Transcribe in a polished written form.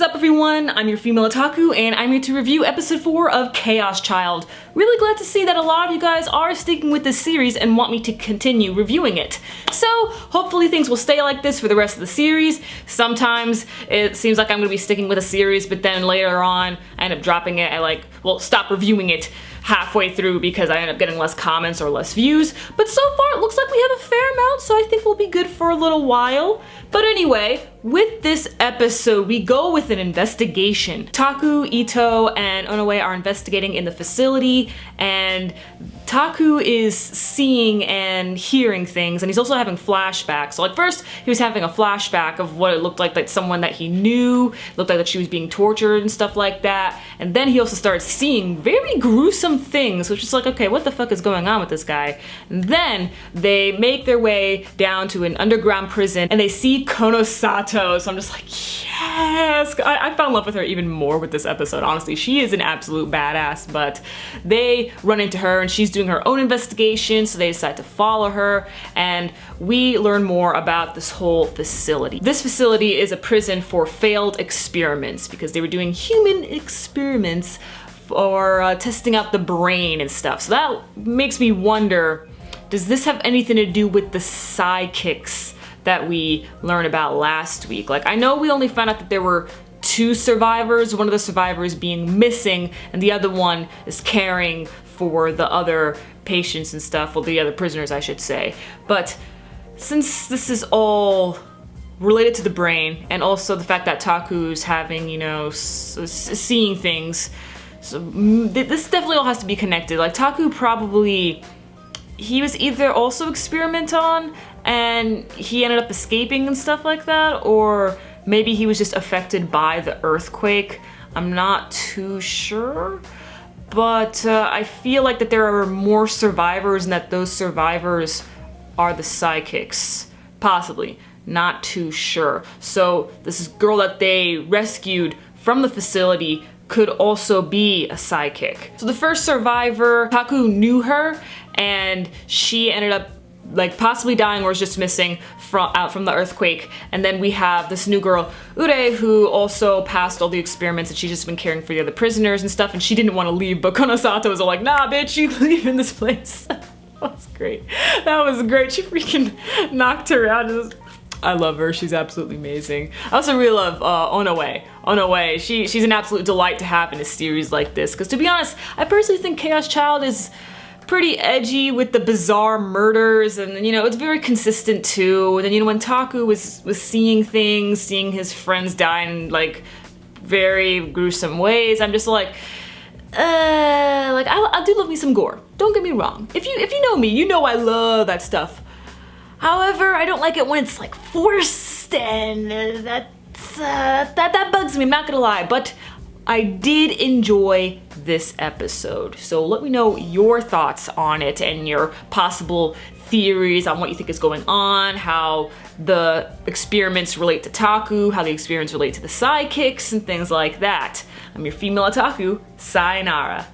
What's up everyone? I'm your female otaku and I'm here to review episode 4 of Chaos Child. Really glad to see that a lot of you guys are sticking with this series and want me to continue reviewing it. So hopefully things will stay like this for the rest of the series. Sometimes it seems like I'm going to be sticking with a series, but then later on I end up dropping it. I stop reviewing it halfway through because I end up getting less comments or less views. But so far it looks like we have a fair amount, so I think we'll be good for a little while. But anyway, with this episode, we go with an investigation. Taku, Ito, and Onoe are investigating in the facility, and Taku is seeing and hearing things, and he's also having flashbacks. So at first, he was having a flashback of what it looked like someone that he knew, it looked like that she was being tortured and stuff like that, and then he also started seeing very gruesome things, which is like, okay, what the fuck is going on with this guy? And then they make their way down to an underground prison, and they see Konosato, so I'm just like, yes! I fell in love with her even more with this episode, honestly. She is an absolute badass, but they run into her and she's doing her own investigation, so they decide to follow her, and we learn more about this whole facility. This facility is a prison for failed experiments, because they were doing human experiments for testing out the brain and stuff. So that makes me wonder, does this have anything to do with the sidekicks that we learned about last week? Like, I know we only found out that there were 2 survivors, one of the survivors being missing and the other one is caring for the other patients and stuff, well, the other prisoners I should say. But since this is all related to the brain, and also the fact that Taku's having, you know, seeing things, so this definitely all has to be connected. Like, Taku probably, he was either also experiment on and he ended up escaping and stuff like that, or maybe he was just affected by the earthquake. I'm not too sure, but I feel like that there are more survivors and that those survivors are the sidekicks. Possibly, not too sure. So this girl that they rescued from the facility could also be a sidekick. So the first survivor, Taku knew her, and she ended up like possibly dying or was just missing out from the earthquake. And then we have this new girl, Ure, who also passed all the experiments, and she's just been caring for the other prisoners and stuff, and she didn't want to leave, but Konosato was all like, nah bitch, you leave this place. That was great. That was great. She freaking knocked her out. I love her. She's absolutely amazing. I also really love Onoe. Onoe, she's an absolute delight to have in a series like this, because to be honest, I personally think Chaos Child is pretty edgy with the bizarre murders, and you know, it's very consistent too. And then, you know, when Taku was seeing things, seeing his friends die in like very gruesome ways, I'm just like I do love me some gore. Don't get me wrong. If you know me, you know I love that stuff. However, I don't like it when it's like forced, and that bugs me, I'm not gonna lie. But I did enjoy this episode, so let me know your thoughts on it and your possible theories on what you think is going on, how the experiments relate to Taku, how the experiments relate to the sidekicks, and things like that. I'm your female otaku, sayonara.